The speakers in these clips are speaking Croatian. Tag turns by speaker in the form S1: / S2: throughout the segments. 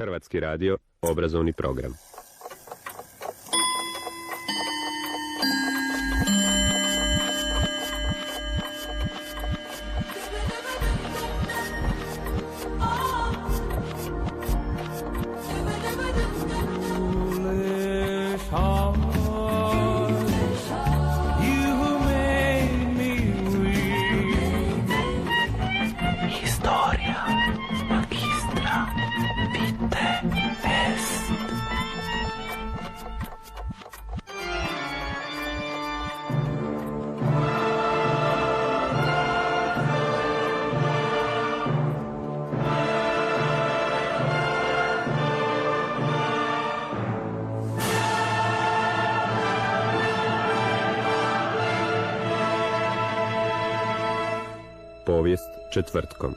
S1: Hrvatski radio, obrazovni program. Povijest četvrtkom.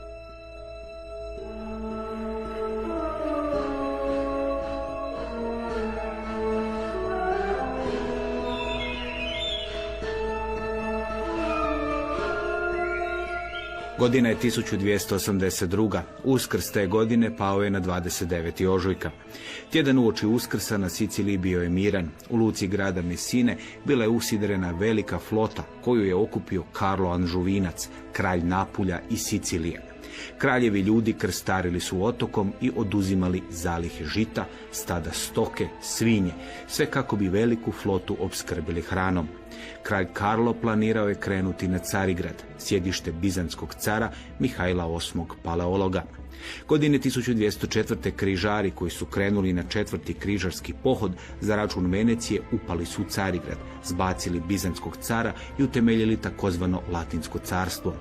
S2: Godina je 1282. Uskrs te godine pao je na 29. ožujka. Tjedan uoči Uskrsa na Siciliji bio je miran. U luci grada Messine bila je usidrena velika flota koju je okupio Carlo Anžuvinac, kralj Napulja i Sicilije. Kraljevi ljudi krstarili su otokom i oduzimali zalihe žita, stada stoke, svinje, sve kako bi veliku flotu opskrbili hranom. Kralj Karlo planirao je krenuti na Carigrad, sjedište bizantskog cara Mihajla VIII Paleologa. Godine 1204. križari koji su krenuli na 4. križarski pohod za račun Venecije upali su u Carigrad, zbacili bizantskog cara i utemeljili takozvano Latinsko carstvo.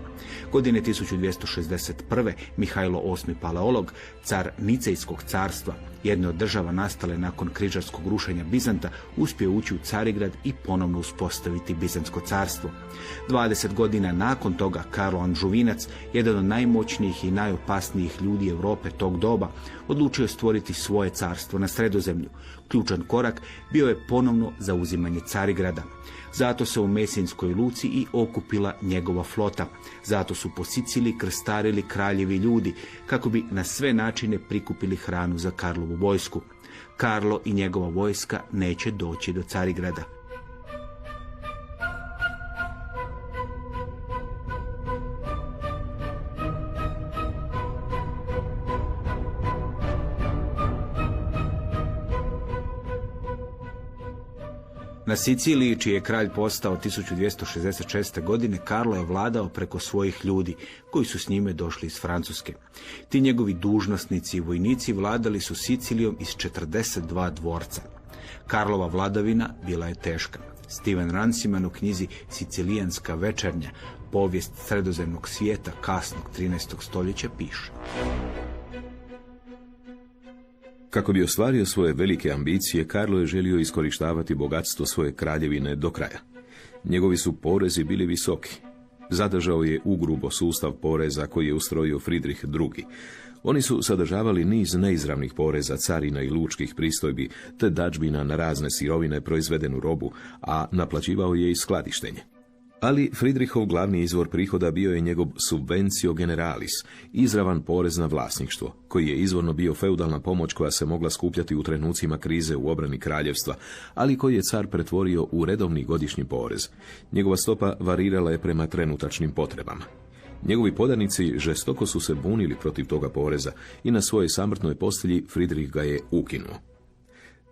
S2: Godine 1261. Mihajlo VIII Paleolog, car Nicejskog carstva, jedne od država nastale nakon križarskog rušenja Bizanta, uspio ući u Carigrad i ponovno uspostaviti Bizantsko carstvo. 20 godina nakon toga Carlo Anžuvinac, jedan od najmoćnijih i najopasnijih ljudi Europe tog doba, odlučio stvoriti svoje carstvo na Sredozemlju. Ključan korak bio je ponovno zauzimanje Carigrada. Zato se u Mesinskoj luci i okupila njegova flota. Zato su po Siciliji krstarili kraljevi ljudi kako bi na sve načine prikupili hranu za Karlovu vojsku. Karlo i njegova vojska neće doći do Carigrada. Na Siciliji, čiji je kralj postao 1266. godine, Karlo je vladao preko svojih ljudi, koji su s njime došli iz Francuske. Ti njegovi dužnosnici i vojnici vladali su Sicilijom iz 42 dvorca. Karlova vladavina bila je teška. Steven Runciman u knjizi Sicilijanska večernja, povijest sredozemnog svijeta kasnog 13. stoljeća piše:
S3: Kako bi ostvario svoje velike ambicije, Karlo je želio iskorištavati bogatstvo svoje kraljevine do kraja. Njegovi su porezi bili visoki. Zadržao je ugrubo sustav poreza koji je ustrojio Fridrih II. Oni su sadržavali niz neizravnih poreza, carina i lučkih pristojbi, te dadžbina na razne sirovine, proizvedenu robu, a naplaćivao je i skladištenje. Ali Fridrihov glavni izvor prihoda bio je njegov subvencio generalis, izravan porez na vlasništvo, koji je izvorno bio feudalna pomoć koja se mogla skupljati u trenucima krize u obrani kraljevstva, ali koji je car pretvorio u redovni godišnji porez. Njegova stopa varirala je prema trenutačnim potrebama. Njegovi podanici žestoko su se bunili protiv toga poreza i na svojoj samrtnoj postelji Fridrih ga je ukinuo.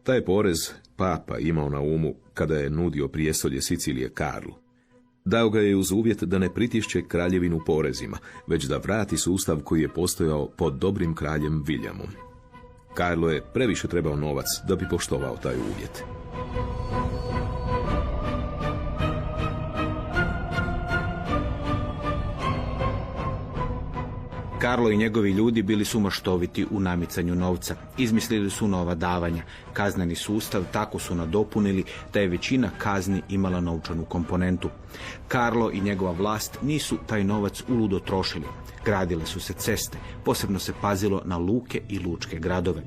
S3: Taj porez papa imao na umu kada je nudio prijestolje Sicilije Karlu. Dao ga je uz uvjet da ne pritišće kraljevinu porezima, već da vrati sustav koji je postojao pod dobrim kraljem Viljamom. Karlo je previše trebao novac da bi poštovao taj uvjet.
S2: Karlo i njegovi ljudi bili su maštoviti u namicanju novca. Izmislili su nova davanja. Kazneni sustav tako su nadopunili da je većina kazni imala novčanu komponentu. Karlo i njegova vlast nisu taj novac uludo trošili. Gradile su se ceste, posebno se pazilo na luke i lučke gradove.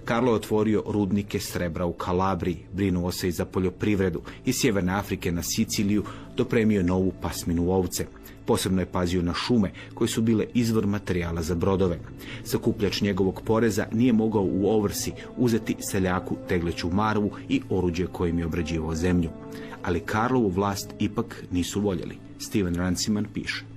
S2: Karlo je otvorio rudnike srebra u Kalabriji, brinuo se i za poljoprivredu, iz Sjeverne Afrike na Siciliju dopremio je novu pasminu ovce. Posebno je pazio na šume, koje su bile izvor materijala za brodove. Sakupljač njegovog poreza nije mogao u ovrsi uzeti seljaku tegleću marvu i oruđe kojim je obrađivao zemlju. Ali Karlovu vlast ipak nisu voljeli. Steven Runciman piše.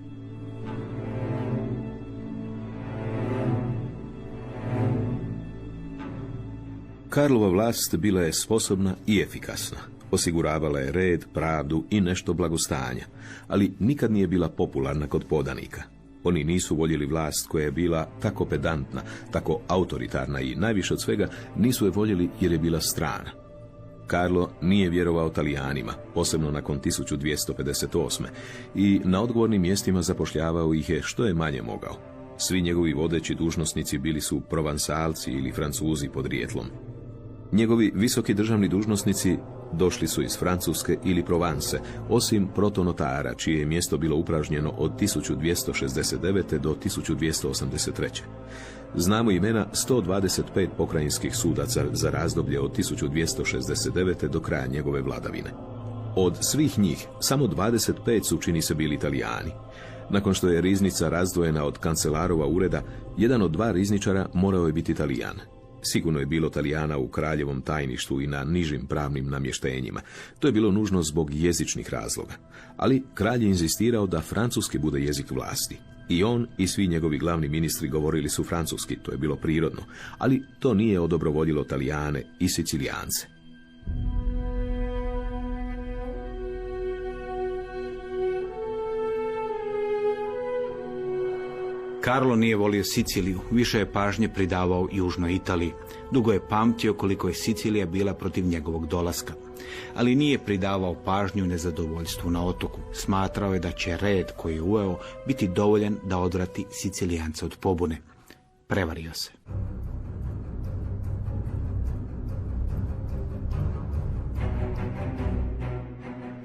S3: Karlova vlast bila je sposobna i efikasna. Osiguravala je red, pravdu i nešto blagostanja, ali nikad nije bila popularna kod podanika. Oni nisu voljeli vlast koja je bila tako pedantna, tako autoritarna i najviše od svega nisu je voljeli jer je bila strana. Karlo nije vjerovao Talijanima, posebno nakon 1258. i na odgovornim mjestima zapošljavao ih je što je manje mogao. Svi njegovi vodeći dužnosnici bili su Provansalci ili Francuzi podrijetlom. Njegovi visoki državni dužnosnici došli su iz Francuske ili Provance, osim protonotara, čije je mjesto bilo upražnjeno od 1269. do 1283. Znamo imena 125 pokrajinskih sudaca za razdoblje od 1269. do kraja njegove vladavine. Od svih njih, samo 25 su, čini se, bili Italijani. Nakon što je riznica razdvojena od kancelarova ureda, jedan od dva rizničara morao je biti Talijan. Sigurno je bilo Talijana u kraljevom tajništvu i na nižim pravnim namještenjima. To je bilo nužno zbog jezičnih razloga. Ali kralj je inzistirao da francuski bude jezik vlasti. I on i svi njegovi glavni ministri govorili su francuski, to je bilo prirodno. Ali to nije odobrovoljilo Talijane i Sicilijance.
S2: Karlo nije volio Siciliju, više je pažnje pridavao Južnoj Italiji. Dugo je pamtio koliko je Sicilija bila protiv njegovog dolaska. Ali nije pridavao pažnju nezadovoljstvu na otoku. Smatrao je da će red koji je uveo biti dovoljan da odvrati Sicilijance od pobune. Prevario se.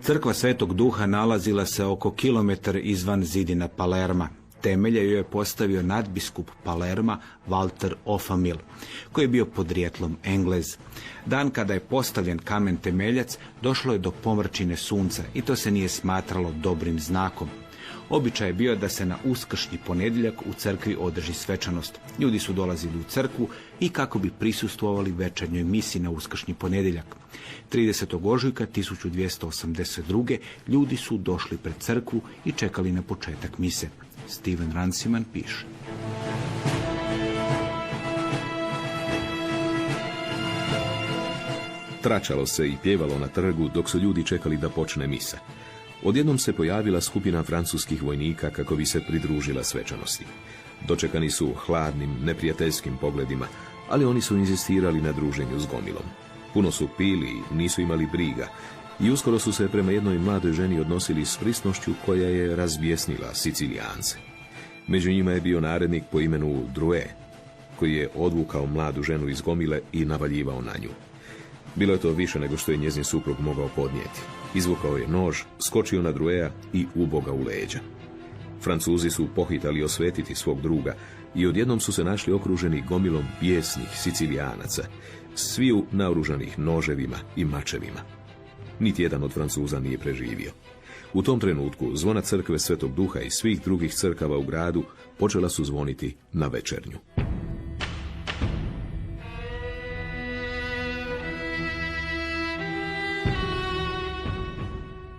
S2: Crkva Svetog Duha nalazila se oko kilometar izvan zidina Palerma. Temelje joj je postavio nadbiskup Palerma Walter Ofamil, koji je bio podrijetlom Englez. Dan kada je postavljen kamen temeljac, došlo je do pomrčine sunca i to se nije smatralo dobrim znakom. Običaj je bio da se na uskršnji ponedjeljak u crkvi održi svečanost. Ljudi su dolazili u crkvu i kako bi prisustvovali večernjoj misi na uskršnji ponedjeljak. 30. ožujka 1282. ljudi su došli pred crkvu i čekali na početak mise. Steven Runciman piše.
S3: Tračalo se i pjevalo na trgu dok su ljudi čekali da počne misa. Odjednom se pojavila skupina francuskih vojnika kako bi se pridružila svečanosti. Dočekani su hladnim, neprijateljskim pogledima, ali oni su inzistirali na druženju s gomilom. Puno su pili i nisu imali briga, i uskoro su se prema jednoj mladoj ženi odnosili s prisnošću koja je razbjesnila Sicilijance. Među njima je bio narednik po imenu Drouet, koji je odvukao mladu ženu iz gomile i navaljivao na nju. Bilo je to više nego što je njezin suprug mogao podnijeti. Izvukao je nož, skočio na Droueta i ubao ga u leđa. Francuzi su pohitali osvetiti svog druga i odjednom su se našli okruženi gomilom bijesnih Sicilijanaca, sviju naoružanih noževima i mačevima. Niti jedan od Francuza nije preživio. U tom trenutku zvona crkve Svetog Duha i svih drugih crkava u gradu počela su zvoniti na večernju.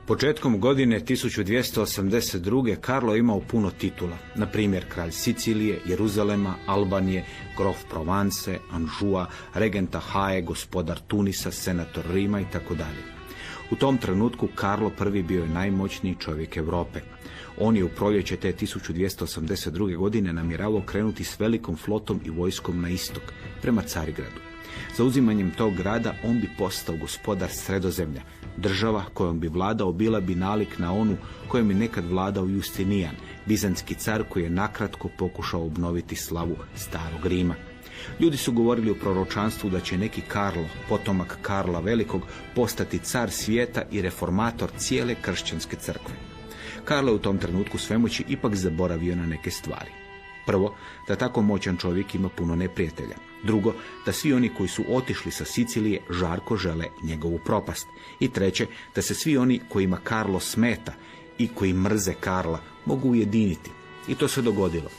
S2: Početkom godine 1282. Karlo je imao puno titula, na primjer kralj Sicilije, Jeruzalema, Albanije, grof Provence, Anžua, regenta Haje, gospodar Tunisa, senator Rima itd. U tom trenutku Karlo I bio je najmoćniji čovjek Europe. On je u proljeće te 1282. godine namjeravao krenuti s velikom flotom i vojskom na istok, prema Carigradu. Zauzimanjem tog grada on bi postao gospodar Sredozemlja. Država kojom bi vladao bila bi nalik na onu kojom je nekad vladao Justinijan, bizantski car koji je nakratko pokušao obnoviti slavu starog Rima. Ljudi su govorili o proročanstvu da će neki Karlo, potomak Karla Velikog, postati car svijeta i reformator cijele kršćanske crkve. Karlo je u tom trenutku svemoći ipak zaboravio na neke stvari. Prvo, da tako moćan čovjek ima puno neprijatelja. Drugo, da svi oni koji su otišli sa Sicilije žarko žele njegovu propast. I treće, da se svi oni kojima Karlo smeta i koji mrze Karla mogu ujediniti. I to se dogodilo.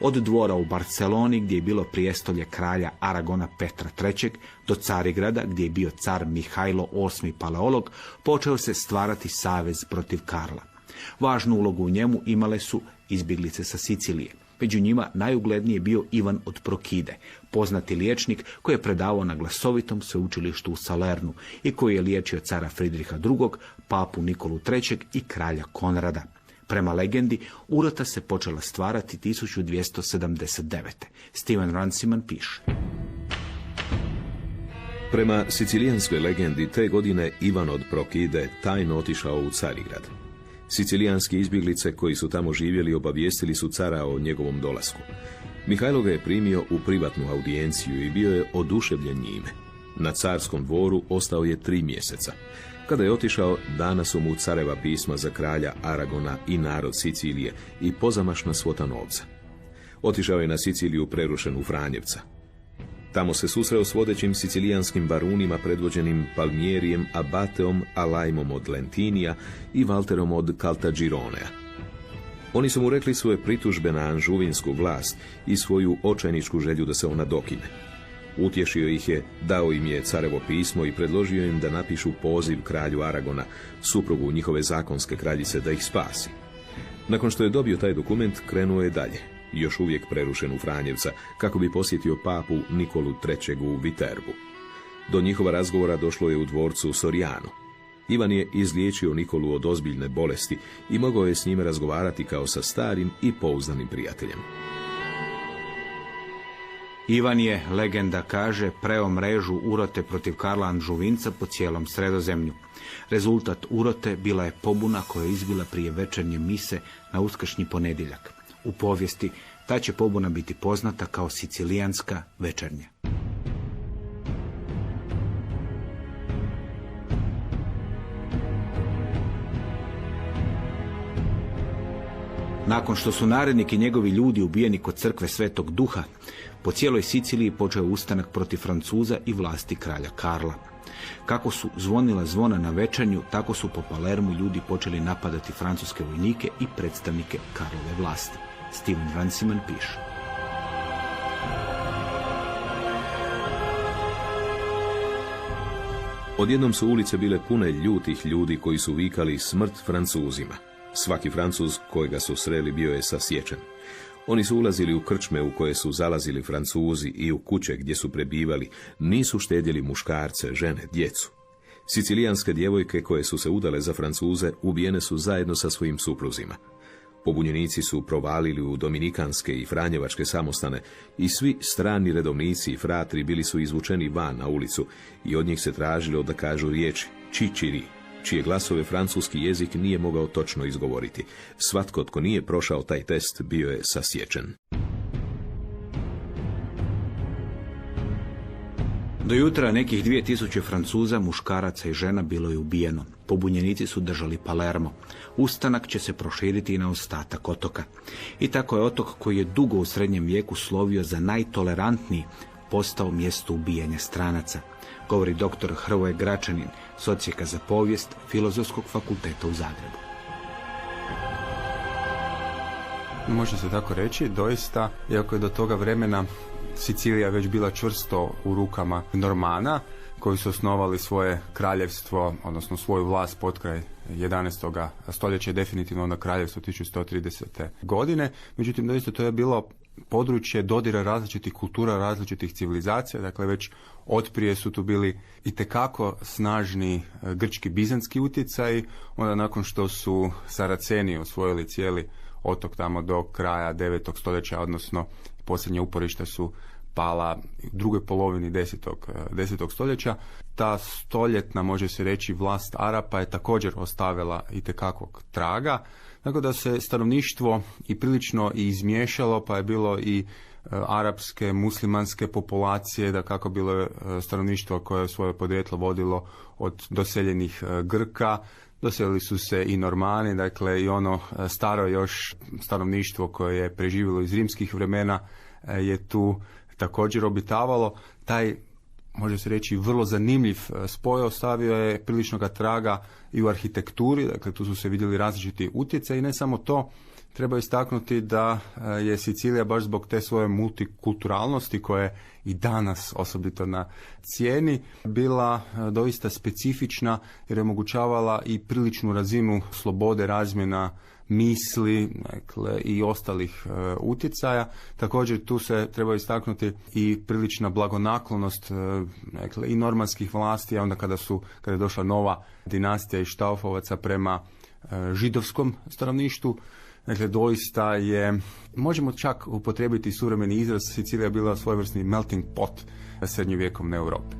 S2: Od dvora u Barceloni, gdje je bilo prijestolje kralja Aragona Petra III, do Carigrada, gdje je bio car Mihajlo VIII Paleolog, počeo se stvarati savez protiv Karla. Važnu ulogu u njemu imale su izbjeglice sa Sicilije. Među njima najugledniji je bio Ivan od Prokide, poznati liječnik koji je predavao na glasovitom sveučilištu u Salernu i koji je liječio cara Fridriha II, papu Nikolu III i kralja Konrada. Prema legendi, urota se počela stvarati 1279. Steven Runciman piše.
S3: Prema sicilijanskoj legendi, te godine Ivan od Prokide tajno otišao u Carigrad. Sicilijanske izbjeglice koji su tamo živjeli obavijestili su cara o njegovom dolasku. Mihajlo ga je primio u privatnu audijenciju i bio je oduševljen njime. Na carskom dvoru ostao je 3 mjeseca. Kada je otišao, dana su mu careva pisma za kralja Aragona i narod Sicilije i pozamašna svota novca. Otišao je na Siciliju prerušenu Franjevca. Tamo se susreo s vodećim sicilijanskim barunima predvođenim Palmierijem, Abateom, Alajmom od Lentinija i Valterom od Caltagironea. Oni su mu rekli svoje pritužbe na anžuvinsku vlast i svoju očajničku želju da se ona dokine. Utješio ih je, dao im je carevo pismo i predložio im da napišu poziv kralju Aragona, suprugu njihove zakonske kraljice, da ih spasi. Nakon što je dobio taj dokument, krenuo je dalje, još uvijek prerušen u Franjevca, kako bi posjetio papu Nikolu III u Viterbu. Do njihova razgovora došlo je u dvorcu Soriano. Ivan je izliječio Nikolu od ozbiljne bolesti i mogao je s njime razgovarati kao sa starim i pouzdanim prijateljem.
S2: Ivan je, legenda kaže, preo mrežu urote protiv Karla Anžuvinca po cijelom Sredozemlju. Rezultat urote bila je pobuna koja je izbila prije večernje mise na uskršnji ponedjeljak. U povijesti ta će pobuna biti poznata kao sicilijanska večernja. Nakon što su narednik i njegovi ljudi ubijeni kod crkve Svetog Duha, po cijeloj Siciliji počeo ustanak protiv Francuza i vlasti kralja Karla. Kako su zvonila zvona na večernju, tako su po Palermu ljudi počeli napadati francuske vojnike i predstavnike Karlove vlasti. Steven Runciman piše.
S3: Odjednom su ulice bile pune ljutih ljudi koji su vikali smrt Francuzima. Svaki Francuz kojega su sreli bio je sasječen. Oni su ulazili u krčme u koje su zalazili Francuzi i u kuće gdje su prebivali, nisu štedjeli muškarce, žene, djecu. Sicilijanske djevojke koje su se udale za Francuze ubijene su zajedno sa svojim supruzima. Pobunjenici su provalili u dominikanske i franjevačke samostane i svi strani redovnici i fratri bili su izvučeni van na ulicu i od njih se tražilo da kažu riječi čičiri, čije glasove francuski jezik nije mogao točno izgovoriti. Svatko tko nije prošao taj test bio je sasječen.
S2: Do jutra nekih 2000 Francuza, muškaraca i žena bilo je ubijeno. Pobunjenici su držali Palermo. Ustanak će se proširiti i na ostatak otoka. I tako je otok, koji je dugo u srednjem vijeku slovio za najtolerantniji, postao mjesto ubijanja stranaca, govori dr. Hrvoje Gračanin, socijeka za povijest Filozofskog fakulteta u Zagrebu.
S4: Može se tako reći, doista, iako je do toga vremena Sicilija već bila čvrsto u rukama Normana, koji su osnovali svoje kraljevstvo, odnosno svoju vlast potkraj 11. stoljeća i definitivno onda kraljevstvo 1130. godine. Međutim, doista to je bilo područje dodira različitih kultura, različitih civilizacija, dakle već otprije su tu bili itekako snažni grčki bizantski utjecaji, onda nakon što su Saraceni osvojili cijeli otok tamo do kraja 9. stoljeća, odnosno posljednje uporišta su pala u drugoj polovini 10. stoljeća. Ta stoljetna, može se reći, vlast Arapa je također ostavila itekakvog traga, tako da se stanovništvo i prilično i izmiješalo, pa je bilo i arapske, muslimanske populacije, da kako bilo je stanovništvo koje je svoje podrijetlo vodilo od doseljenih Grka, Doselili su se i Normani, dakle i ono staro još stanovništvo koje je preživjelo iz rimskih vremena je tu također obitavalo. Taj, može se reći, vrlo zanimljiv spoj ostavio je priličnoga traga i u arhitekturi, dakle tu su se vidjeli različiti utjecaj i ne samo to, treba istaknuti da je Sicilija baš zbog te svoje multikulturalnosti koje i danas osobito na cijeni bila doista specifična jer je omogućavala i priličnu razinu slobode razmjena misli, dakle, i ostalih utjecaja. Također tu se treba istaknuti i prilična blagonaklonost dakle, i normanskih vlasti, a onda kada je došla nova dinastija iz Štaufovaca prema židovskom stanovništvu. Dakle, doista je, možemo čak upotrijebiti suvremeni izraz, Sicilija je bila svojevrsni melting pot srednjovjekovne Europe.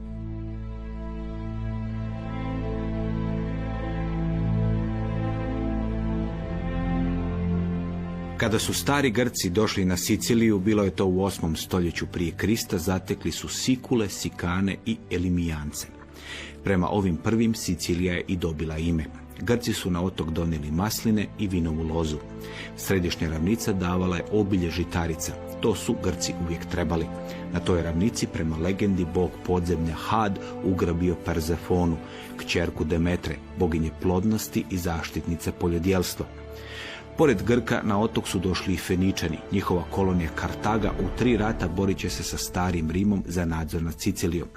S2: Kada su stari Grci došli na Siciliju, bilo je to u 8. stoljeću prije Krista, zatekli su Sikule, Sikane i Elimijance. Prema ovim prvim Sicilija je i dobila ime. Grci su na otok donijeli masline i vinovu lozu. Središnja ravnica davala je obilje žitarica. To su Grci uvijek trebali. Na toj ravnici, prema legendi, bog podzemlja Had ugrabio Perzefonu, kćerku Demetre, boginje plodnosti i zaštitnice poljodjelstva. Pored Grka na otok su došli i Feničani. Njihova kolonija Kartaga u 3 rata borit će se sa starim Rimom za nadzor nad Sicilijom.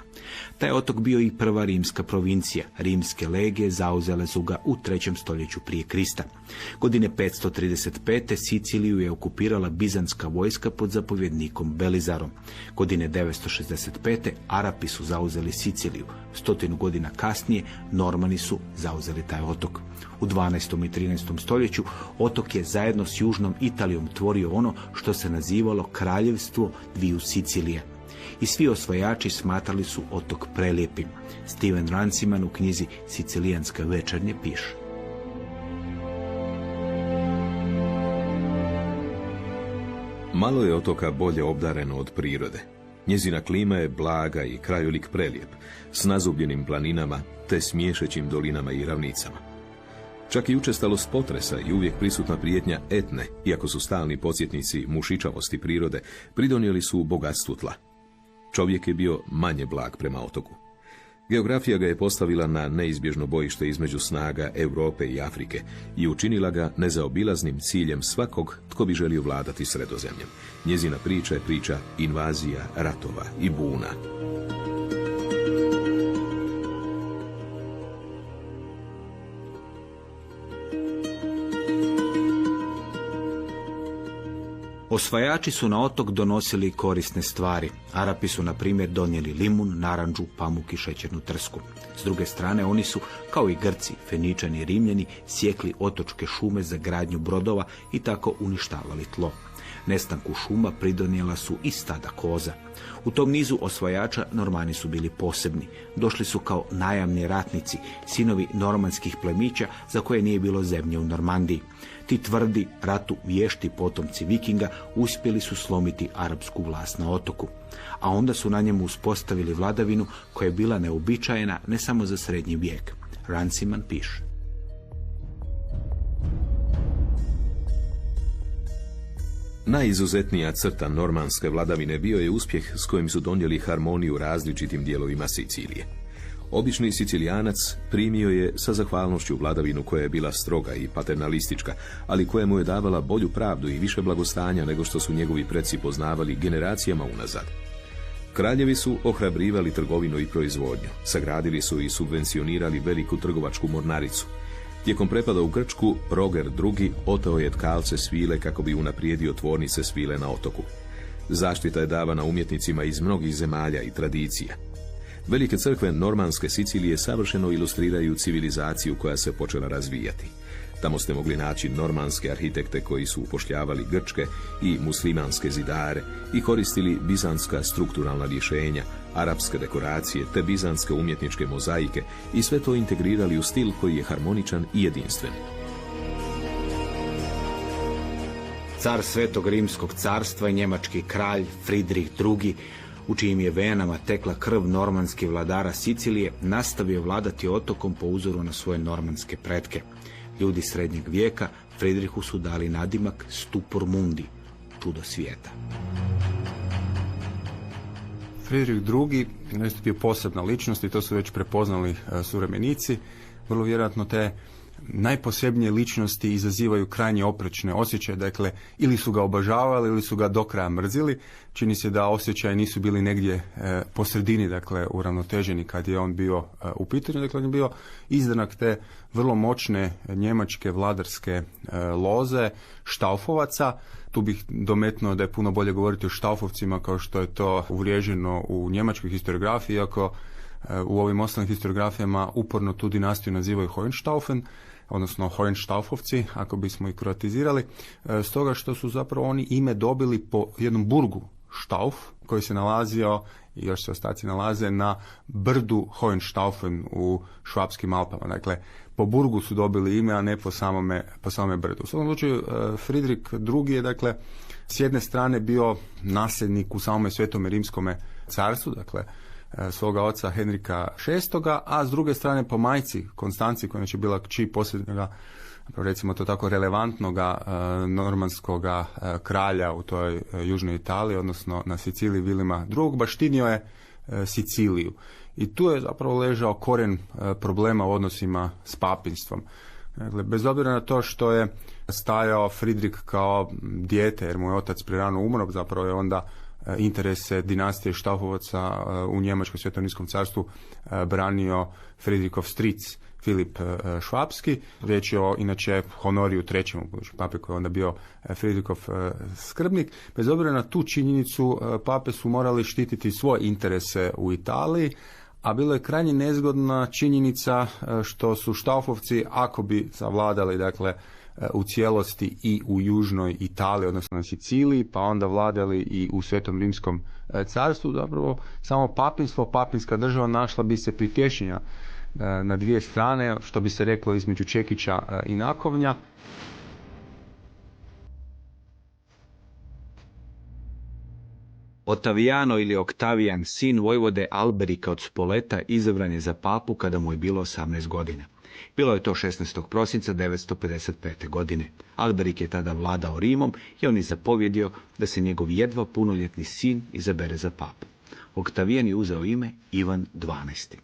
S2: Taj otok bio i prva rimska provincija. Rimske legije zauzele su ga u 3. stoljeću prije Krista. Godine 535. Siciliju je okupirala bizantska vojska pod zapovjednikom Belizarom. Godine 965. Arapi su zauzeli Siciliju. 100 godina kasnije Normani su zauzeli taj otok. U 12. i 13. stoljeću otok je zajedno s južnom Italijom tvorio ono što se nazivalo kraljevstvo dviju Sicilija. I svi osvajači smatrali su otok prelijepim. Steven Runciman u knjizi Sicilijanska večernje piše:
S3: Malo je otoka bolje obdareno od prirode. Njezina klima je blaga i krajolik prelijep, s nazubljenim planinama te smiješećim dolinama i ravnicama. Čak i učestalost potresa i uvijek prisutna prijetnja Etne, iako su stalni podsjetnici mušičavosti prirode, pridonijeli su bogatstvu tla. Čovjek je bio manje blag prema otoku. Geografija ga je postavila na neizbježno bojište između snaga Europe i Afrike i učinila ga nezaobilaznim ciljem svakog tko bi želio vladati Sredozemljem. Njezina priča je priča invazija, ratova i buna.
S2: Osvajači su na otok donosili korisne stvari. Arapi su, na primjer, donijeli limun, narandžu, pamuk i šećernu trsku. S druge strane, oni su, kao i Grci, Feničani i Rimljani, sjekli otočke šume za gradnju brodova i tako uništavali tlo. Nestanku šuma pridonijela su i stada koza. U tom nizu osvajača Normani su bili posebni. Došli su kao najamni ratnici, sinovi normanskih plemića za koje nije bilo zemlje u Normandiji. Ti tvrdi, ratu vješti potomci Vikinga uspjeli su slomiti arapsku vlast na otoku. A onda su na njemu uspostavili vladavinu koja je bila neobičajena ne samo za srednji vijek. Runciman piše:
S3: Najizuzetnija crta normanske vladavine bio je uspjeh s kojim su donijeli harmoniju različitim dijelovima Sicilije. Obični Sicilijanac primio je sa zahvalnošću vladavinu koja je bila stroga i paternalistička, ali koja mu je davala bolju pravdu i više blagostanja nego što su njegovi preci poznavali generacijama unazad. Kraljevi su ohrabrivali trgovinu i proizvodnju, sagradili su i subvencionirali veliku trgovačku mornaricu. Tijekom prepada u Grčku, Roger II. Oteo je tkalce svile kako bi unaprijedio tvornice svile na otoku. Zaštita je davana umjetnicima iz mnogih zemalja i tradicija. Velike crkve normanske Sicilije savršeno ilustriraju civilizaciju koja se počela razvijati. Tamo ste mogli naći normanske arhitekte koji su upošljavali grčke i muslimanske zidare i koristili bizantska strukturalna rješenja, arapske dekoracije te bizantske umjetničke mozaike i sve to integrirali u stil koji je harmoničan i jedinstven.
S2: Car Svetog Rimskog carstva i njemački kralj Fridrih II. u čijim je venama tekla krv normanskih vladara Sicilije, nastavio vladati otokom po uzoru na svoje normanske pretke. Ljudi srednjeg vijeka Fridrihu su dali nadimak Stupor Mundi, čudo svijeta.
S4: Fridrih II. Je bio posebna ličnost i to su već prepoznali suvremenici. Vrlo vjerojatno te najposebnije ličnosti izazivaju krajnje oprečne osjećaje, dakle ili su ga obožavali ili su ga do kraja mrzili. Čini se da osjećaji nisu bili negdje po sredini, dakle uravnoteženi kad je on bio u pitanju, dakle on je bio izdanak te vrlo moćne njemačke vladarske loze Štaufovaca. Tu bih dometnuo da je puno bolje govoriti o Štaufovcima kao što je to uvriježeno u njemačkoj historiografiji, iako u ovim ostalim historiografijama uporno tu dinastiju nazivaju Hohenstaufen, odnosno Hohenstaufovci, ako bismo ih kroatizirali, stoga što su zapravo oni ime dobili po jednom burgu Stauf, koji se nalazio i još se ostaci nalaze na brdu Hohenstaufen u Švapskim Alpama. Dakle, po burgu su dobili ime, a ne po samome brdu. U svakom slučaju, Fridrih II. Je, dakle, s jedne strane bio nasljednik u samome Svetome Rimskome carstvu, dakle, svoga oca Henrika VI, a s druge strane po majci Konstanci, koja je bila kći posljednjega, recimo to tako, relevantnoga normanskoga kralja u toj južnoj Italiji, odnosno na Siciliji Vilima II, baštinio je Siciliju. I tu je zapravo ležao korijen problema u odnosima s papinstvom. Dakle, bez obzira na to što je stajao Fridrih kao dijete, jer mu je otac prerano umro, zapravo je onda interese dinastije Štaufovaca u Njemačkom Svetom Rimskom carstvu branio Fridrihov stric Filip Švapski. Riječ je o, inače, Honoriju III, pape koji je onda bio Fridrihov skrbnik. Bez obzira na tu činjenicu, pape su morali štititi svoje interese u Italiji, a bilo je krajnje nezgodna činjenica što su Štaufovci, ako bi zavladali, dakle, u cijelosti i u južnoj Italiji, odnosno na Siciliji, pa onda vladali i u Svetom Rimskom carstvu, zapravo samo papinstvo, papinska država našla bi se pritješenja na dvije strane, što bi se reklo između čekića i nakovnja.
S2: Ottaviano ili Oktavijan, sin vojvode Alberika od Spoleta, izabran je za papu kada mu je bilo 18 godina. Bilo je to 16. prosinca 955. godine. Alberik je tada vladao Rimom i on je zapovjedio da se njegov jedva punoljetni sin izabere za papu. Oktavijan je uzeo ime Ivan XII.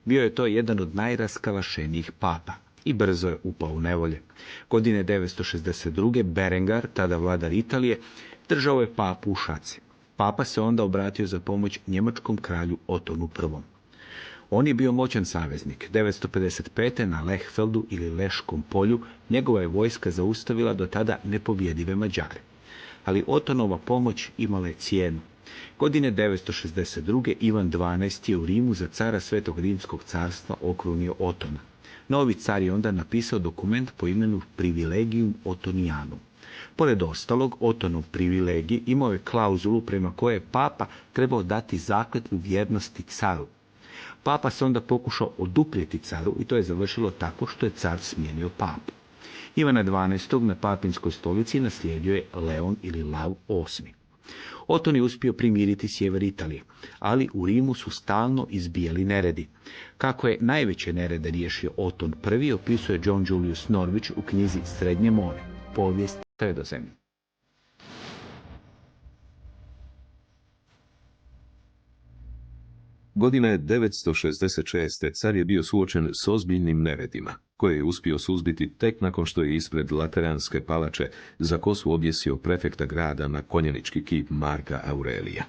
S2: Bio je to jedan od najraskavašenijih papa i brzo je upao u nevolje. Godine 962. Berengar, tada vladar Italije, držao je papu u šaci. Papa se onda obratio za pomoć njemačkom kralju Otonu I. On je bio moćan saveznik. 955. na Lechfeldu ili Leškom polju njegova je vojska zaustavila do tada nepobjedive Mađare. Ali Otonova pomoć imala je cijenu. Godine 962. Ivan XII. Je u Rimu za cara Svetog Rimskog carstva okrunio Otona. Novi car je onda napisao dokument po imenu Privilegium Otonianum. Pored ostalog, Otonov privilegij imao je klauzulu prema kojoj je papa trebao dati zakletvu vjernosti caru. Papa se onda pokušao oduprijeti caru i to je završilo tako što je car smijenio papu. Ivana XII. Na papinskoj stolici naslijedio je Leon ili Lav VIII. Oton je uspio primiriti sjever Italije, ali u Rimu su stalno izbijali neredi. Kako je najveće nerede riješio Oton I, opisuje John Julius Norwich u knjizi Srednje more, povijest Sredozemlja.
S3: Godine 966. car je bio suočen s ozbiljnim neredima, koje je uspio suzbiti tek nakon što je ispred Lateranske palače za kosu objesio prefekta grada na konjenički kip Marka Aurelija.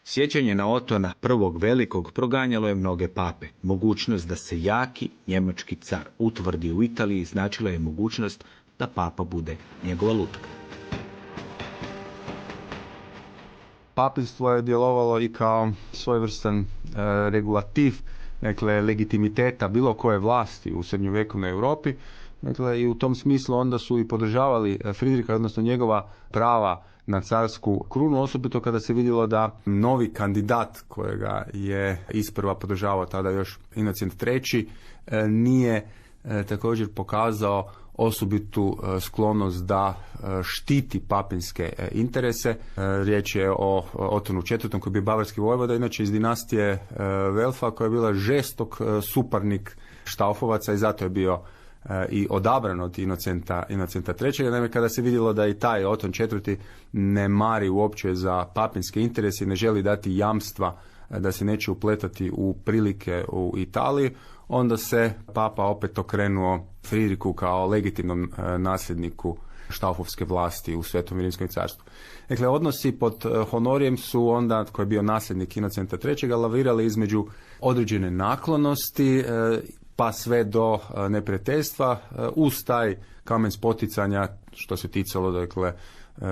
S2: Sjećanje na Otona prvog velikog proganjalo je mnoge pape. Mogućnost da se jaki njemački car utvrdi u Italiji značila je mogućnost da papa bude njegova lutka.
S4: Papinstvo je djelovalo i kao svojevrstan regulativ, dakle, legitimiteta bilo koje vlasti u srednjovjekovnoj Europi. Dakle, i u tom smislu onda su i podržavali Fridriha, odnosno njegova prava na carsku krunu, osobito kada se vidjelo da novi kandidat kojega je isprva podržavao tada još Inocent III. Nije također pokazao osobitu sklonost da štiti papinske interese. Riječ je o Otonu IV. Koji je bio bavarski vojvoda, inače iz dinastije Welfa, koja je bila žestok suparnik Štaufovaca i zato je bio i odabran od Inocenta III. Naime, kada se vidjelo da i taj Oton IV. Ne mari uopće za papinske interese i ne želi dati jamstva da se neće upletati u prilike u Italiji, onda se papa opet okrenuo Fridriku kao legitimnom nasljedniku štaufovske vlasti u Svetom Rimskom carstvu. Dakle, odnosi pod Honorijem su onda, koji je bio nasljednik Inocenta III. Lavirali između određene naklonosti pa sve do neprijateljstva, uz taj kamen spoticanja što se ticalo, dakle,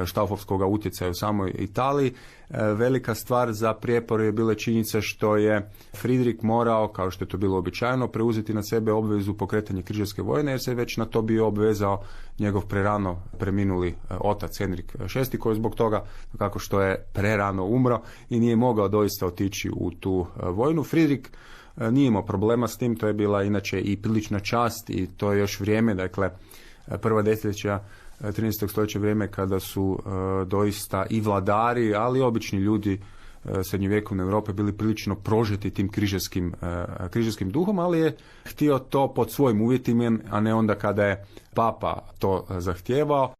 S4: štaufovskog utjecaja u samoj Italiji. Velika stvar za prijepor je bila činjenica što je Fridrik morao, kao što je to bilo uobičajeno, preuzeti na sebe obvezu pokretanja križarske vojne, jer se već na to bio obvezao njegov prerano preminuli otac Henrik VI, koji je zbog toga, kako što je prerano umro i nije mogao doista otići u tu vojnu. Fridrik nije imao problema s tim, to je bila inače i prilična čast i to je još vrijeme, dakle, prva desetljeća 13. stoljeća, vrijeme kada su doista i vladari, ali i obični ljudi srednjovjekovne Europe bili prilično prožeti tim križarskim duhom, ali je htio to pod svojim uvjetima, a ne onda kada je papa to zahtijevao.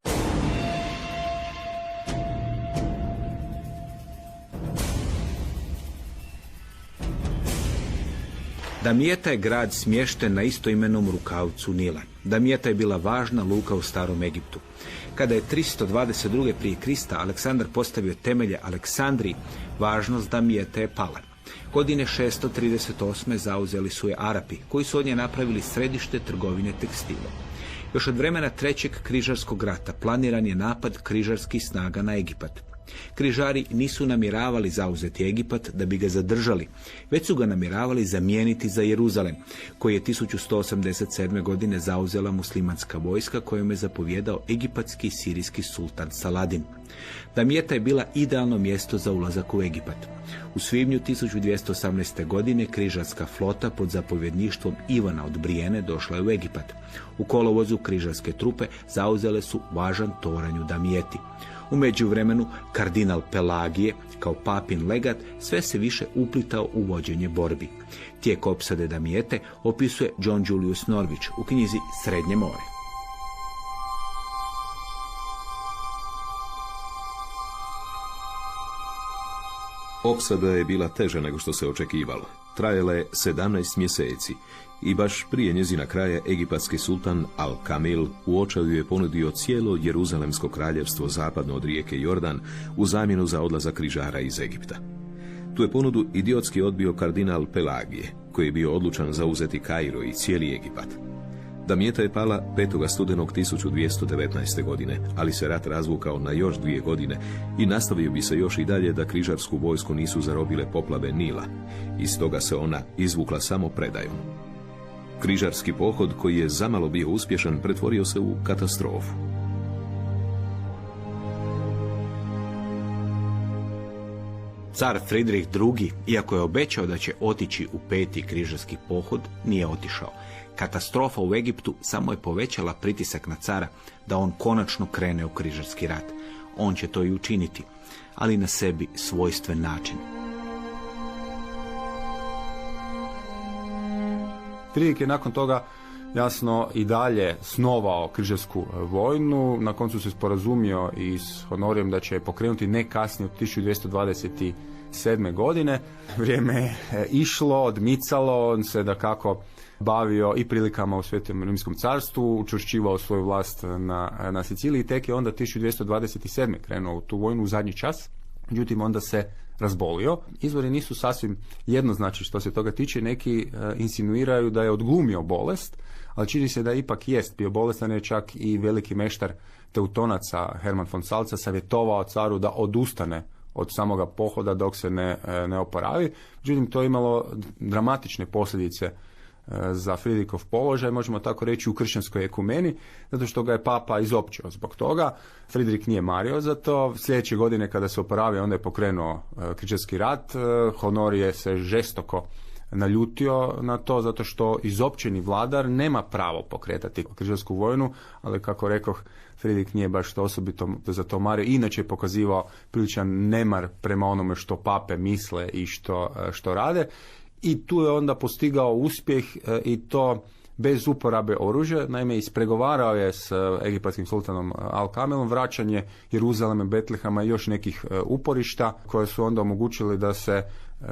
S2: Damjeta je grad smješten na istoimenom rukavcu Nila. Damjeta je bila važna luka u Starom Egiptu. Kada je 322. prije Krista Aleksandar postavio temelje Aleksandriji, važnost Damjete je pala. Godine 638. zauzeli su je Arapi, koji su od nje napravili središte trgovine tekstile. Još od vremena Trećeg križarskog rata planiran je napad križarskih snaga na Egipat. Križari nisu namjeravali zauzeti Egipat da bi ga zadržali, već su ga namjeravali zamijeniti za Jeruzalem, koji je 1187. godine zauzela muslimanska vojska kojom je zapovjedao egipatski i sirijski sultan Saladin. Damjeta je bila idealno mjesto za ulazak u Egipat. U svibnju 1218. godine križarska flota pod zapovjedništvom Ivana od Brijene došla je u Egipat. U kolovozu križarske trupe zauzele su važan toranj u Damjeti. U međuvremenu kardinal Pelagije, kao papin legat, sve se više uplitao u vođenje borbi. Tijek opsade Damjete opisuje John Julius Norwich u knjizi Srednje more.
S3: Opsada je bila teža nego što se očekivalo. Trajala je 17 mjeseci i baš prije njezina kraja egipatski sultan Al-Kamil u očaju je ponudio cijelo Jeruzalemsko kraljevstvo zapadno od rijeke Jordan u zamjenu za odlazak križara iz Egipta. Tu je ponudu idiotski odbio kardinal Pelagije, koji je bio odlučan zauzeti Kairo i cijeli Egipat. Damjeta je pala 5. studenog 1219. godine, ali se rat razvukao na još 2 godine i nastavio bi se još i dalje da križarsku vojsku nisu zarobile poplave Nila. Iz toga se ona izvukla samo predajom. Križarski pohod, koji je zamalo bio uspješan, pretvorio se u katastrofu.
S2: Car Fridrik II, iako je obećao da će otići u 5. križarski pohod, nije otišao. Katastrofa u Egiptu samo je povećala pritisak na cara da on konačno krene u križarski rat. On će to i učiniti, ali na sebi svojstven način.
S4: Fridrik je nakon toga jasno i dalje snovao križarsku vojnu. Na koncu se sporazumio i s Honorijem da će pokrenuti ne kasnije od 1227. godine. Vrijeme je išlo, odmicalo, on se dakako bavio i prilikama u Svetom Rimskom carstvu, učvršćivao svoju vlast na Siciliji, tek je onda 1227. krenuo u tu vojnu u zadnji čas. Međutim, onda se razbolio. Izvori nisu sasvim jednoznačni što se toga tiče. Neki insinuiraju da je odglumio bolest, ali čini se da ipak jest bio bolestan, je čak i veliki meštar Teutonaca Herman von Salza savjetovao caru da odustane od samoga pohoda dok se ne oporavi. Međutim, to je imalo dramatične posljedice za Fridrikov položaj, možemo tako reći, u kršćanskoj ekumeni, zato što ga je papa izopćio zbog toga. Fridrik nije mario za to. Sljedeće godine kada se oporavio, onda je pokrenuo križarski rat. Honorije se žestoko naljutio na to zato što izopćeni vladar nema pravo pokretati križarsku vojnu, ali kako rekoh, Fridrik nije baš to osobito za to mario. Inače je pokazivao priličan nemar prema onome što pape misle i što rade. I tu je onda postigao uspjeh i to bez uporabe oružja. Naime, ispregovarao je s egipatskim sultanom Al-Kamelom vraćanje Jeruzalema, Betlehama i još nekih uporišta koje su onda omogućili da se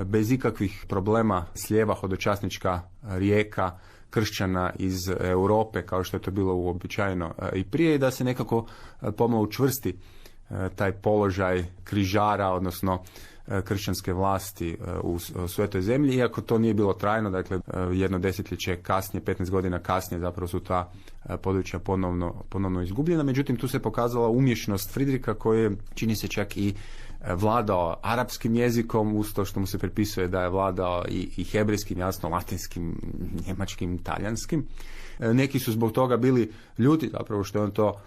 S4: bez ikakvih problema slijeva hodočasnička rijeka kršćana iz Europe, kao što je to bilo uobičajeno i prije, i da se nekako pomalo učvrsti taj položaj križara, odnosno kršćanske vlasti u svetoj zemlji, iako to nije bilo trajno, dakle jedno desetljeće kasnije, 15 godina kasnije, zapravo su ta područja ponovno izgubljena. Međutim, tu se pokazala umješnost Fridrika koji je, čini se, čak i vladao arapskim jezikom, uz to što mu se pripisuje da je vladao i hebrejskim, jasno latinskim, njemačkim, talijanskim. Neki su zbog toga bili ljuti, zapravo što je on to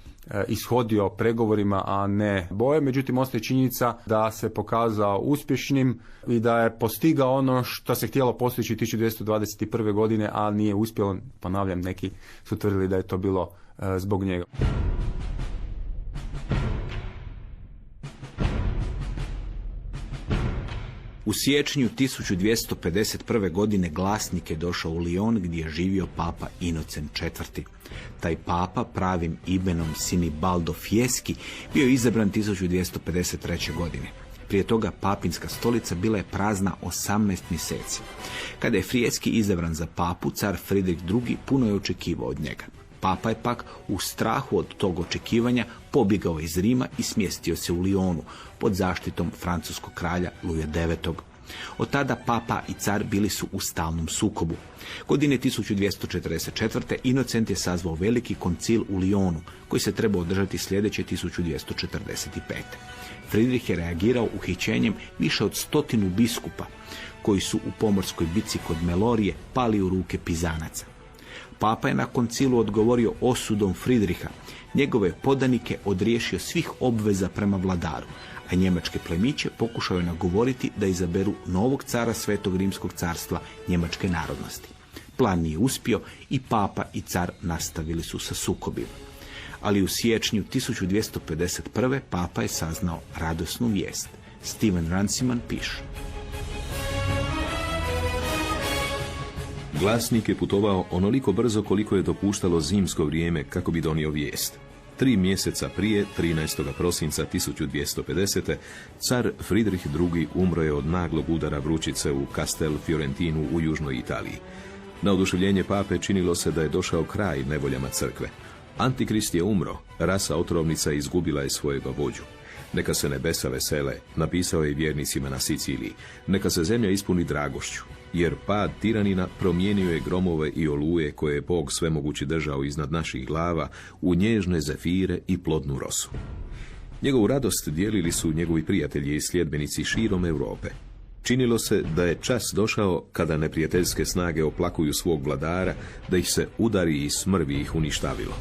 S4: ishodio pregovorima, a ne bojem. Međutim, ostaje činjenica da se pokazao uspješnim i da je postigao ono što se htjelo postići 1221. godine, a nije uspjelo. Ponavljam, neki su tvrdili da je to bilo zbog njega.
S2: U siječnju 1251. godine glasnik je došao u Lyon gdje je živio papa Inocent IV. Taj papa pravim imenom Sinibaldo Fieschi bio je izabran 1253. godine. Prije toga papinska stolica bila je prazna 18 mjeseci. Kada je Fieschi izabran za papu, car Fridrik II. Puno je očekivao od njega. Papa je pak u strahu od tog očekivanja pobjegao iz Rima i smjestio se u Lyonu pod zaštitom francuskog kralja Luja IX. Od tada papa i car bili su u stalnom sukobu. Godine 1244. Inocent je sazvao veliki koncil u Lyonu, koji se trebao održati sljedeće 1245. Fridrik je reagirao uhićenjem više od 100 biskupa, koji su u pomorskoj bitci kod Melorije pali u ruke Pizanaca. Papa je na koncilu odgovorio osudom Fridriha, njegove podanike odriješio svih obveza prema vladaru, a njemačke plemiće pokušao je nagovoriti da izaberu novog cara Svetog Rimskog carstva njemačke narodnosti. Plan nije uspio i papa i car nastavili su sa sukobima. Ali u siječnju 1251. papa je saznao radosnu vijest. Steven Runciman piše:
S3: Glasnik je putovao onoliko brzo koliko je dopuštalo zimsko vrijeme kako bi donio vijest. 3 mjeseca prije, 13. prosinca 1250. car Fridrik II. Umro je od naglog udara vrućice u Castel Fiorentinu u južnoj Italiji. Na oduševljenje pape činilo se da je došao kraj nevoljama crkve. Antikrist je umro, rasa otrovnica izgubila je svojega vođu. Neka se nebesa vesele, napisao je vjernicima na Siciliji. Neka se zemlja ispuni dragošću, jer pad tiranina promijenio je gromove i oluje koje je Bog svemogući držao iznad naših glava u nježne zefire i plodnu rosu. Njegovu radost dijelili su njegovi prijatelji i sljedbenici širom Europe. Činilo se da je čas došao kada neprijateljske snage oplakuju svog vladara, da ih se udari i smrvi ih uništavilo.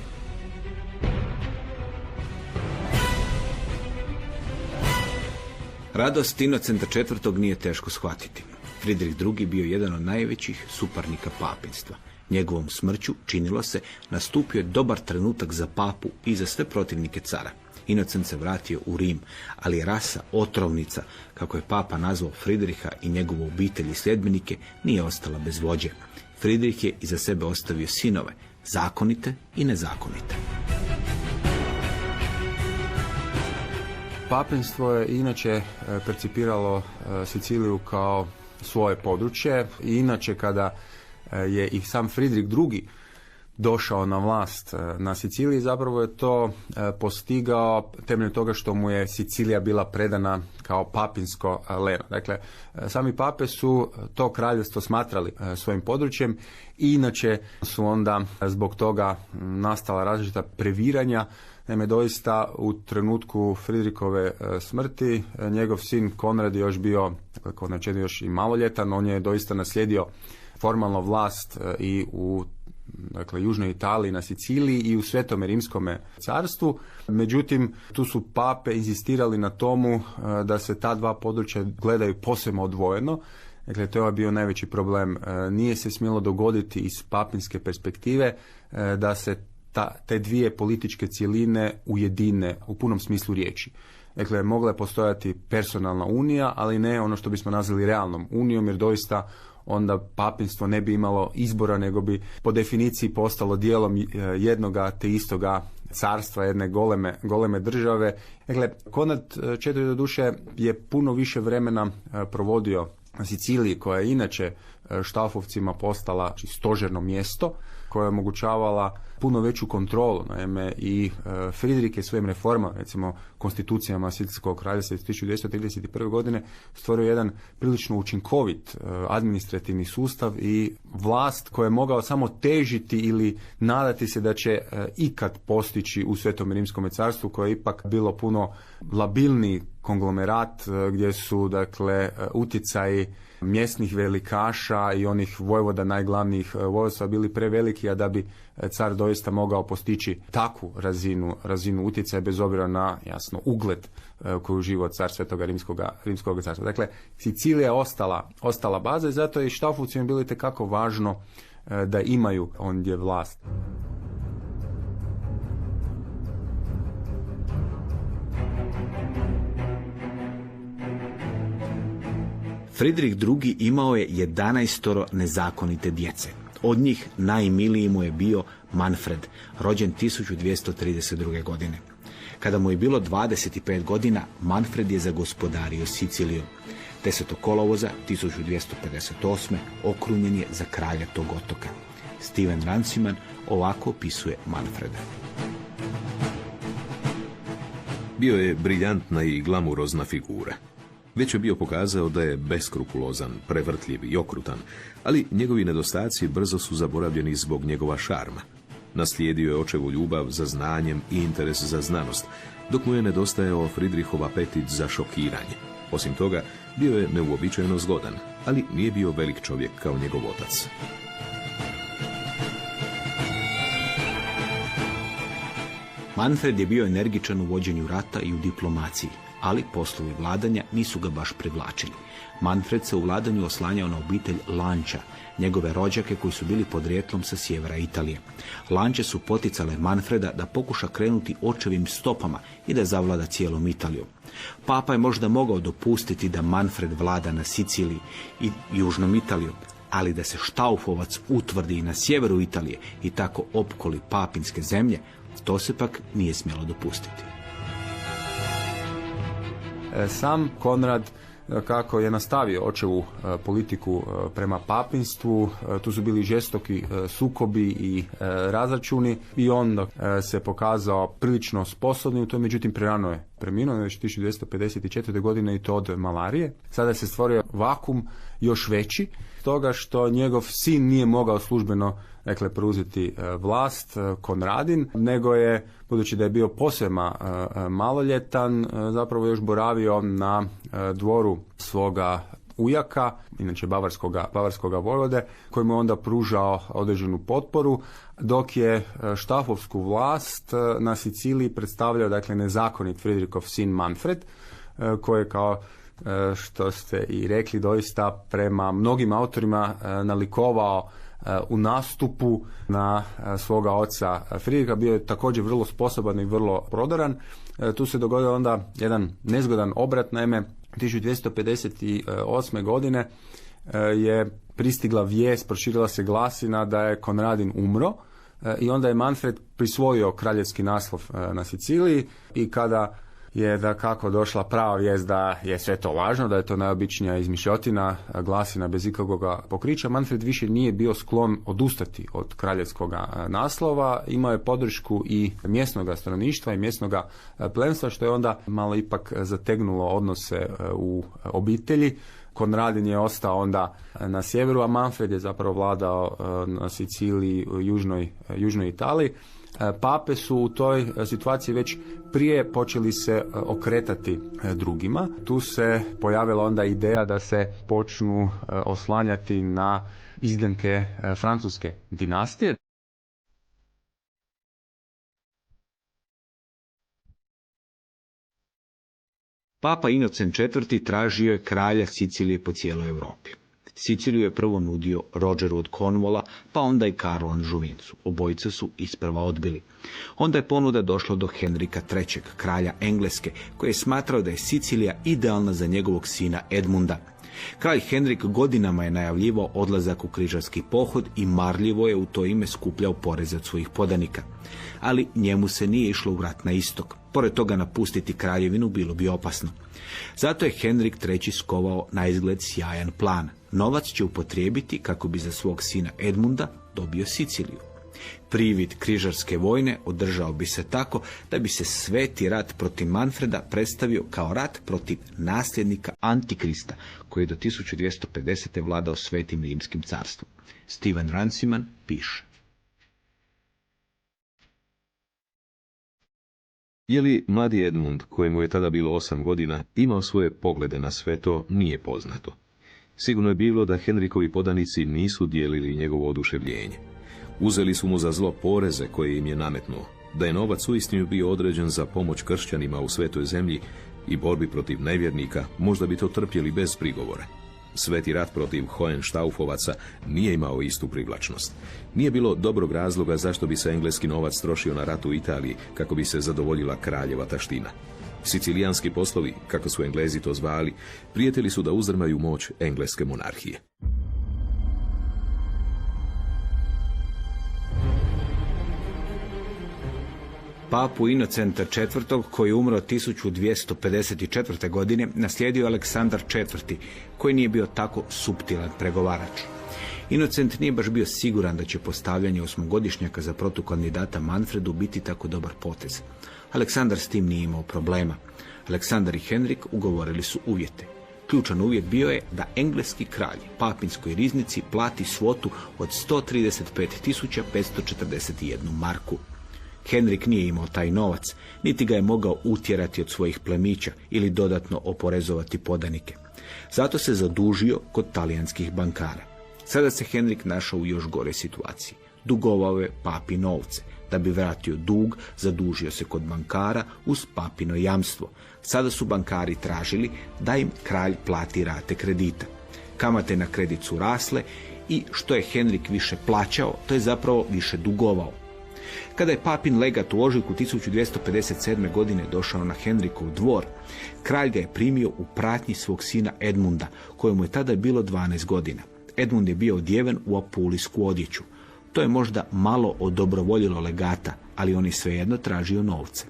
S2: Radost Inocenta IV. Nije teško shvatiti. Fridrik II. Bio jedan od najvećih suparnika papinstva. Njegovom smrću, činilo se, nastupio je dobar trenutak za papu i za sve protivnike cara. Inocent se vratio u Rim, ali rasa otrovnica, kako je papa nazvao Fridriha i njegovu obitelj i sljedbenike, nije ostala bez vođe. Fridrik je iza sebe ostavio sinove, zakonite i nezakonite.
S4: Papinstvo je inače percipiralo Siciliju kao svoje područje i inače kada je i sam Fridrik II. Došao na vlast na Siciliji, zapravo je to postigao temeljem toga što mu je Sicilija bila predana kao papinsko leno. Dakle, sami pape su to kraljevstvo smatrali svojim područjem i inače su onda zbog toga nastala različita previranja. Naime, doista u trenutku Fridrikove smrti njegov sin Konrad je još bio, dakle, još i maloljetan, on je doista naslijedio formalno vlast i u južnoj Italiji, na Siciliji i u Svetome Rimskome carstvu. Međutim, tu su pape inzistirali na tomu da se ta dva područja gledaju posebno odvojeno Dakle, to je bio najveći problem. Nije se smjelo dogoditi iz papinske perspektive da se te dvije političke cjeline ujedine u punom smislu riječi. Dakle, mogla je postojati personalna unija, ali ne ono što bismo nazvali realnom unijom, jer doista onda papinstvo ne bi imalo izbora, nego bi po definiciji postalo dijelom jednoga te istoga carstva, jedne goleme države. Dakle, Konrad IV doduše je puno više vremena provodio na Siciliji, koja je inače Štaufovcima postala stožerno mjesto, koja je omogućavala puno veću kontrolu. Naime, i Fridrik je svojim reformama, recimo konstitucijama Sicilskog kraljevstva iz 1231. godine, stvorio jedan prilično učinkovit administrativni sustav i vlast koja je mogao samo težiti ili nadati se da će ikad postići u Svetom Rimskom carstvu, koje je ipak bilo puno labilniji konglomerat gdje su, dakle, utjecaji mjesnih velikaša i onih vojvoda, najglavnijih vojvodstva, bili preveliki, a da bi car doista mogao postići takvu razinu utjecaja, bez obzira na, jasno, ugled koju uživa car Svetoga Rimskog carstva. Dakle, Sicilija je ostala baza i zato je i Štaufovcima bilo itekako važno da imaju ondje vlast.
S2: Fridrik II. Imao je 11 nezakonite djece. Od njih najmiliji mu je bio Manfred, rođen 1232. godine. Kada mu je bilo 25 godina, Manfred je zagospodario Sicilijom. 10. kolovoza 1258. okrunjen je za kralja tog otoka. Steven Runciman ovako opisuje Manfreda.
S3: Bio je briljantna i glamurozna figura. Već je bio pokazao da je beskrupulozan, prevrtljiv i okrutan, ali njegovi nedostaci brzo su zaboravljeni zbog njegova šarma. Naslijedio je očevu ljubav za znanjem i interes za znanost, dok mu je nedostajao Fridrihov apetit za šokiranje. Osim toga, bio je neuobičajeno zgodan, ali nije bio velik čovjek kao njegov otac.
S2: Manfred je bio energičan u vođenju rata i u diplomaciji, ali poslovi vladanja nisu ga baš privlačili. Manfred se u vladanju oslanjao na obitelj Lanča, njegove rođake koji su bili podrijetlom sa sjevera Italije. Lanče su poticale Manfreda da pokuša krenuti očevim stopama i da zavlada cijelom Italijom. Papa je možda mogao dopustiti da Manfred vlada na Siciliji i južnom Italijom, ali da se Štaufovac utvrdi i na sjeveru Italije i tako opkoli papinske zemlje, to se pak nije smjelo dopustiti.
S4: Sam Konrad kako je nastavio očevu politiku prema papinstvu, tu su bili žestoki sukobi i razračuni i on se pokazao prilično sposobnim u to, međutim prerano je preminuo već 1254. godine i to od malarije. Sada se stvorio vakum još veći, toga što njegov sin nije mogao službeno, dakle, preuzeti vlast, Konradin, nego je, budući da je bio posve maloljetan, zapravo još boravio na dvoru svoga ujaka, inače bavarskoga vojvode, koji mu je onda pružao određenu potporu, dok je štafovsku vlast na Siciliji predstavljao, dakle, nezakonit Fridrikov sin Manfred, koji je, kao što ste i rekli, doista prema mnogim autorima nalikovao u nastupu na svoga oca Fridrika. Bio je također vrlo sposoban i vrlo prodoran. Tu se dogodio onda jedan nezgodan obrat, naime 1258. godine je pristigla vijest, proširila se glasina da je Konradin umro i onda je Manfred prisvojio kraljevski naslov na Siciliji i kada je dakako došla prava vijest da je sve to lažno, da je to najobičnija izmišljotina, glasina bez ikakvog pokrića, Manfred više nije bio sklon odustati od kraljevskog naslova, imao je podršku i mjesnog stanovništva i mjesnog plemstva, što je onda malo ipak zategnulo odnose u obitelji. Konradin je ostao onda na sjeveru, a Manfred je zapravo vladao na Siciliji u južnoj Italiji. Pape su u toj situaciji već prije počeli se okretati drugima. Tu se pojavila onda ideja da se počnu oslanjati na izdanke francuske dinastije.
S2: Papa Inocen IV. Tražio je kralja Sicilije po cijeloj Europi. Siciliju je prvo nudio Rogeru od Cornwalla, pa onda i Karlu Anžuvincu. Obojica su isprva odbili. Onda je ponuda došla do Henrika III, kralja Engleske, koji je smatrao da je Sicilija idealna za njegovog sina Edmunda. Kralj Henrik godinama je najavljivao odlazak u križarski pohod i marljivo je u to ime skupljao poreze od svojih podanika. Ali njemu se nije išlo u rat na istok. Pored toga napustiti kraljevinu bilo bi opasno. Zato je Henrik III skovao na izgled sjajan plan. Novac će upotrijebiti kako bi za svog sina Edmunda dobio Siciliju. Privid križarske vojne održao bi se tako da bi se sveti rat protiv Manfreda predstavio kao rat protiv nasljednika Antikrista, koji je do 1250. vladao svetim rimskim carstvom. Steven Runciman piše.
S3: Je li mladi Edmund, kojemu je tada bilo 8 godina, imao svoje poglede na sve to, nije poznato. Sigurno je bilo da Henrikovi podanici nisu dijelili njegovo oduševljenje. Uzeli su mu za zlo poreze koje im je nametnuo. Da je novac uistinu bio određen za pomoć kršćanima u svetoj zemlji i borbi protiv nevjernika, možda bi to trpjeli bez prigovora. Sveti rat protiv Hohenstaufovaca nije imao istu privlačnost. Nije bilo dobrog razloga zašto bi se engleski novac trošio na rat u Italiji kako bi se zadovoljila kraljeva taština. Sicilijanski poslovi, kako su Englezi to zvali, prijetili su da uzdrmaju moć engleske monarhije.
S2: Papu Inocenta IV, koji je umro 1254. godine, naslijedio Aleksandar IV, koji nije bio tako suptilan pregovarač. Inocent nije baš bio siguran da će postavljanje osmogodišnjaka za protukandidata Manfredu biti tako dobar potez. Aleksandar s tim nije imao problema. Aleksandar i Henrik ugovorili su uvjete. Ključan uvjet bio je da engleski kralj papinskoj riznici plati svotu od 135.541 marku. Henrik nije imao taj novac, niti ga je mogao utjerati od svojih plemića ili dodatno oporezovati podanike. Zato se zadužio kod talijanskih bankara. Sada se Henrik našao u još gore situaciji. Dugovao je papi novce. Da bi vratio dug, zadužio se kod bankara uz papino jamstvo. Sada su bankari tražili da im kralj plati rate kredita. Kamate na kredit su rasle i što je Henrik više plaćao, to je zapravo više dugovao. Kada je papin legat u ožujku 1257. godine došao na Henrikov dvor, kralj ga je primio u pratnji svog sina Edmunda, kojemu je tada bilo 12 godina. Edmund je bio odjeven u apulijsku odjeću. To je možda malo odobrovoljilo legata, ali on je svejedno tražio novce.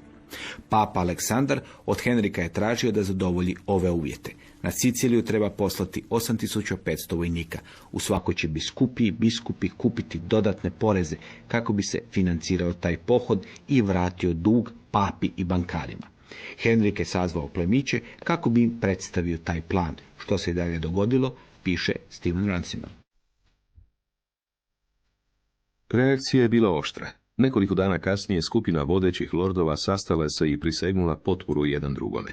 S2: Papa Aleksandar od Henrika je tražio da zadovolji ove uvjete. Na Siciliju treba poslati 8500 vojnika. U svakoj će biskupi kupiti dodatne poreze kako bi se financirao taj pohod i vratio dug papi i bankarima. Henrik je sazvao plemiće kako bi im predstavio taj plan. Što se i dalje dogodilo, piše Steven Runciman.
S3: Reakcija je bila oštra. Nekoliko dana kasnije skupina vodećih lordova sastala se i prisegnula potporu jedan drugome.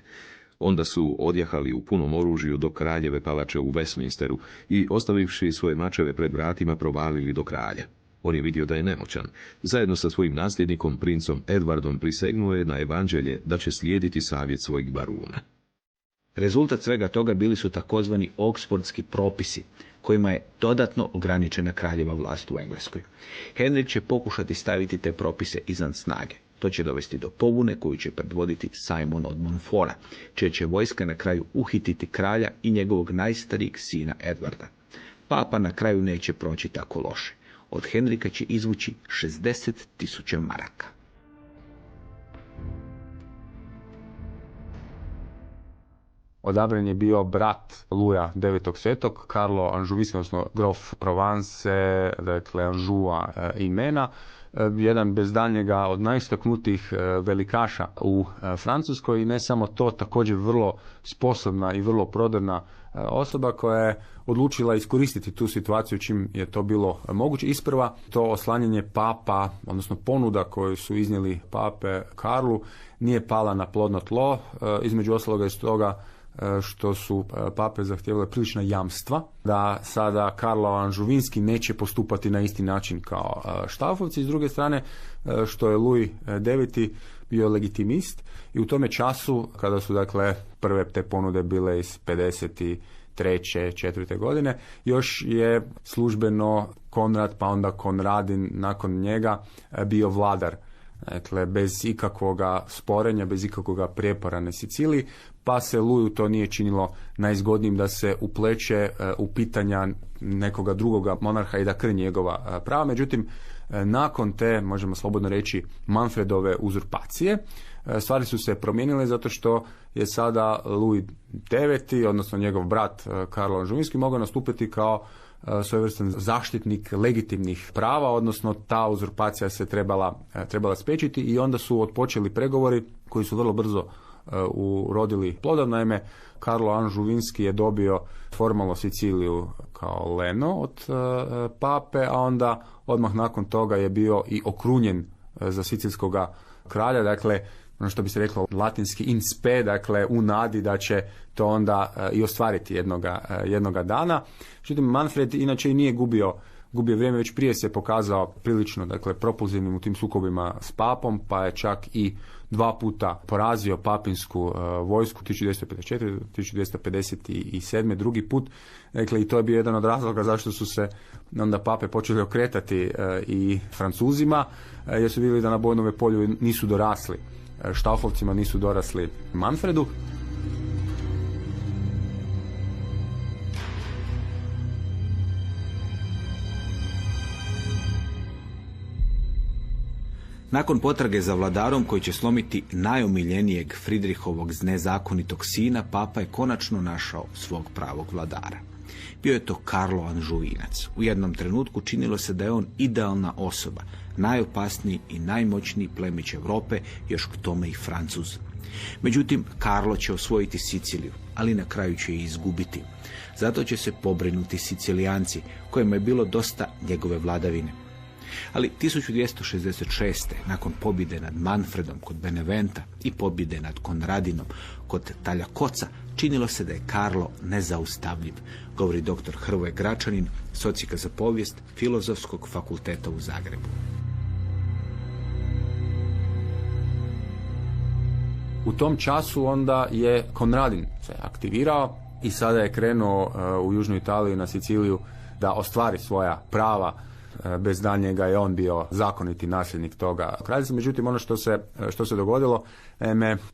S3: Onda su odjahali u punom oružju do kraljeve palače u Westminsteru i, ostavivši svoje mačeve pred vratima, provalili do kralja. On je vidio da je nemoćan. Zajedno sa svojim nasljednikom, princom Edwardom, prisegnuo je na evanđelje da će slijediti savjet svojih baruna.
S2: Rezultat svega toga bili su takozvani Oksfordski propisi, kojima je dodatno ograničena kraljeva vlast u Engleskoj. Henrik će pokušati staviti te propise izvan snage. To će dovesti do pobune koju će predvoditi Simon od Montforta, čija će vojska na kraju uhititi kralja i njegovog najstarijeg sina Edwarda. Papa na kraju neće proći tako loše. Od Henrika će izvući 60.000 maraka.
S4: Odabran je bio brat Luja IX. Svetog, Karlo Anžuvinski, odnosno grof Provence, dakle Anžua imena, jedan bez daljnjega od najistaknutijih velikaša u Francuskoj i ne samo to, također vrlo sposobna i vrlo prodorna osoba koja je odlučila iskoristiti tu situaciju čim je to bilo moguće. Isprva to oslanjanje papa, odnosno ponuda koju su iznijeli pape Karlu, nije pala na plodno tlo, između ostaloga iz toga što su pape zahtijevale prilična jamstva da sada Karlo Anžuvinski neće postupati na isti način kao Štafovci. S druge strane, što je Louis IX bio legitimist i u tome času, kada su dakle prve te ponude bile iz 59. 4. godine. Još je službeno Konrad, pa onda Konradin nakon njega bio vladar. Dakle, bez ikakvoga sporenja, bez ikakvoga prijepora na Siciliji, pa se Luiju to nije činilo najzgodnijim da se upleće u pitanja nekoga drugoga monarha i da krnji njegova prava. Međutim, nakon te, možemo slobodno reći, Manfredove uzurpacije, stvari su se promijenile zato što je sada Luij IX, odnosno njegov brat Karlo Anžuvinski, mogao nastupiti kao svojevrstan zaštitnik legitimnih prava, odnosno ta uzurpacija se trebala spriječiti i onda su otpočeli pregovori koji su vrlo brzo urodili plodom. Naime, Karlo Anžuvinski je dobio formalno Siciliju kao leno od pape, a onda odmah nakon toga je bio i okrunjen za sicilskoga kralja, dakle ono što bi se reklo latinski in spe, dakle u nadi da će to onda i ostvariti jednoga dana. Međutim, Manfred inače i nije gubio vrijeme, već prije se pokazao prilično, dakle, propulzivnim u tim sukobima s papom, pa je čak i 2 puta porazio papinsku vojsku 1254. 1257. drugi put. Dakle, i to je bio jedan od razloga zašto su se onda pape počeli okretati i Francuzima, jer su vidjeli da na bojnome polju nisu dorasli Štaufovcima, nisu dorasli Manfredu.
S2: Nakon potrage za vladarom koji će slomiti najomiljenijeg Fridrihovog nezakonitog sina, papa je konačno našao svog pravog vladara. Bio je to Karlo Anžuvinac. U jednom trenutku činilo se da je on idealna osoba, najopasniji i najmoćniji plemić Europe, još k tome i Francuz. Međutim, Karlo će osvojiti Siciliju, ali na kraju će je izgubiti. Zato će se pobrinuti Sicilijanci, kojima je bilo dosta njegove vladavine. Ali 1266. nakon pobjede nad Manfredom kod Beneventa i pobjede nad Konradinom kod Taljakoca, činilo se da je Karlo nezaustavljiv, govori dr. Hrvoje Gračanin, socijka za povijest Filozofskog fakulteta u Zagrebu.
S4: U tom času onda je Konradin se aktivirao i sada je krenuo u Južnu Italiju na Siciliju da ostvari svoja prava. Bez daljnjega je on bio zakoniti nasljednik toga kraljevstva. Međutim, ono što se dogodilo,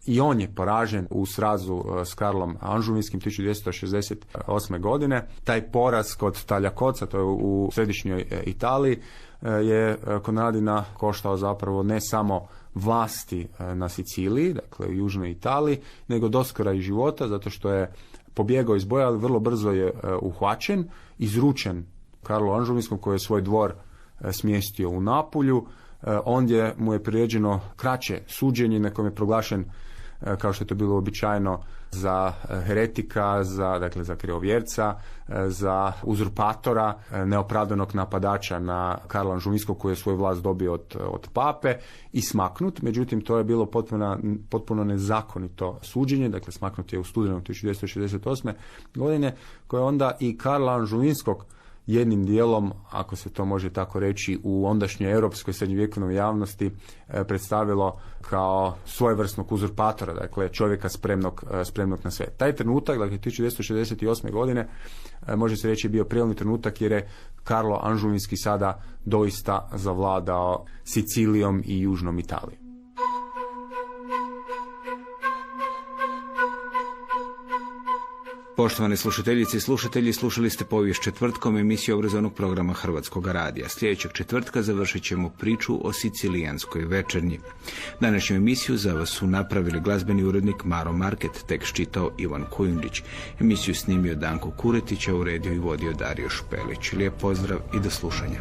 S4: i on je poražen u srazu s Karlom Anžuvinskim 1268. godine. Taj poraz kod Taljakoca, to je u središnjoj Italiji, je Konradina koštao zapravo ne samo vlasti na Siciliji, dakle u Južnoj Italiji, nego doskora i života, zato što je pobjegao iz boja, ali vrlo brzo je uhvaćen, izručen Karlu Anžuvinskom, koji je svoj dvor smjestio u Napulju. Ondje mu je priređeno kraće suđenje na kojem je proglašen, kao što je to bilo uobičajeno, za heretika, za krivovjerca, za uzurpatora, neopravdanog napadača na Karla Anžuvinskog koji je svoju vlast dobio od pape i smaknut. Međutim, to je bilo potpuno nezakonito suđenje, dakle smaknut je u studenom 1268. godine, koje onda i Karla Anžuvinskog jednim dijelom, ako se to može tako reći, u ondašnjoj europskoj srednjovjekovnoj javnosti predstavilo kao svojevrsnog uzurpatora, dakle čovjeka spremnog na sve. Taj trenutak, dakle 1268. godine, može se reći bio prijelomni trenutak jer je Karlo Anžuvinski sada doista zavladao Sicilijom i Južnom Italijom.
S2: Poštovane slušateljice i slušatelji, slušali ste Povijest četvrtkom, emisiju obrazovnog programa Hrvatskog radija. Sljedećeg četvrtka završit ćemo priču o sicilijanskoj večernji. Današnju emisiju za vas su napravili glazbeni urednik Maro Market, tekst čitao Ivan Kujundžić. Emisiju snimio Danko Kuretić, a uredio i vodio Dario Špelić. Lijep pozdrav i do slušanja.